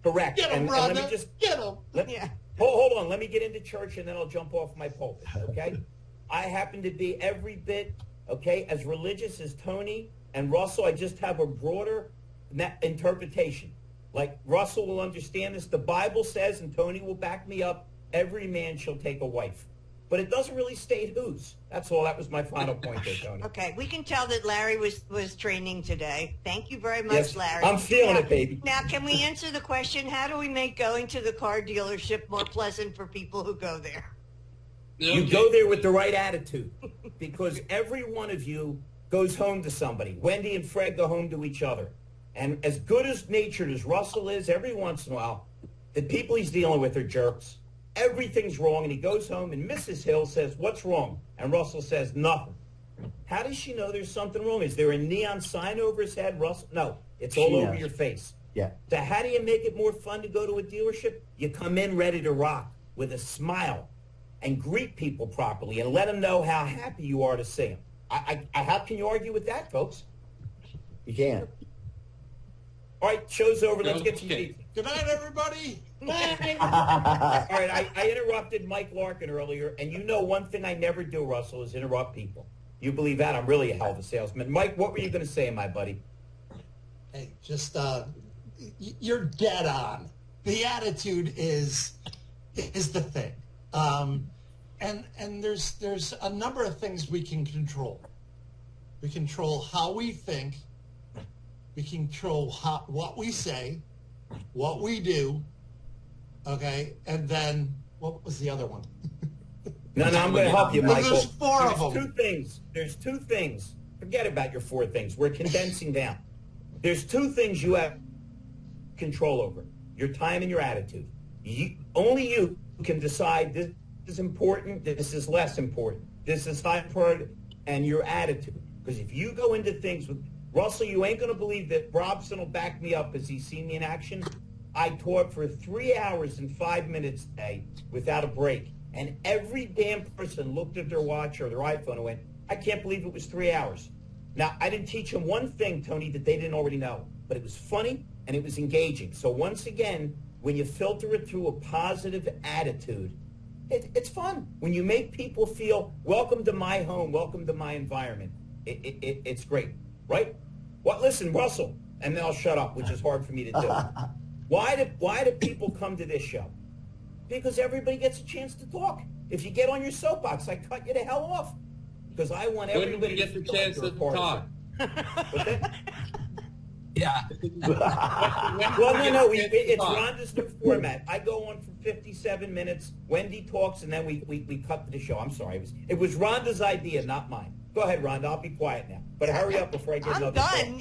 Correct. Get him, And Rhonda. let me just Get him. Yeah. hold on. Let me get into church and then I'll jump off my pulpit. Okay. I happen to be every bit as religious as Tony and Russell. I just have a broader interpretation. Like Russell will understand this. The Bible says, and Tony will back me up, every man shall take a wife. But it doesn't really state whose. That's all. That was my final point there, Tony. Okay, we can tell that Larry was training today. Thank you very much, Yes, Larry. I'm feeling it, baby. Now, can we answer the question, how do we make going to the car dealership more pleasant for people who go there? You go there with the right attitude because every one of you goes home to somebody. Wendy and Fred go home to each other. And as good as natured as Russell is, every once in a while, the people he's dealing with are jerks. Everything's wrong, and he goes home, and Mrs. Hill says, what's wrong? And Russell says, nothing. How does she know there's something wrong? Is there a neon sign over his head, Russell? No, it's all over your face. Yeah. So how do you make it more fun to go to a dealership? You come in ready to rock with a smile and greet people properly and let them know how happy you are to see them. How can you argue with that, folks? You can't. All right, show's over. Let's get some pizza. Good night, everybody. All right, I interrupted Mike Larkin earlier, and you know one thing I never do, Russell, is interrupt people. You believe that? I'm really a hell of a salesman. Mike, what were you going to say, my buddy? Hey, just you're dead on. The attitude is the thing, and there's a number of things we can control. We control how we think. We control what we say, what we do, okay, and then what was the other one? No, I'm going to help you, Michael. There's four of them. There's two things. Forget about your four things. We're condensing down. There's two things you have control over: your time and your attitude. Only you can decide this is important, this is less important, this is high priority, and your attitude. Because if you go into things with Russell, you ain't going to believe that Robson will back me up as he's seen me in action. I taught for 3 hours and 5 minutes today without a break. And every damn person looked at their watch or their iPhone and went, I can't believe it was 3 hours. Now, I didn't teach them one thing, Tony, that they didn't already know. But it was funny and it was engaging. So once again, when you filter it through a positive attitude, it's fun. When you make people feel, welcome to my home, welcome to my environment, it's great, right? What? Listen, Russell, and then I'll shut up, which is hard for me to do. Why do people come to this show? Because everybody gets a chance to talk. If you get on your soapbox, I cut you the hell off. Because I want everybody to get the chance to talk. Yeah. Well, no, it's Rhonda's new format. I go on for 57 minutes. Wendy talks, and then we cut the show. I'm sorry. It was Rhonda's idea, not mine. Go ahead, Rhonda. I'll be quiet now. But hurry up before I get another call. I'm done.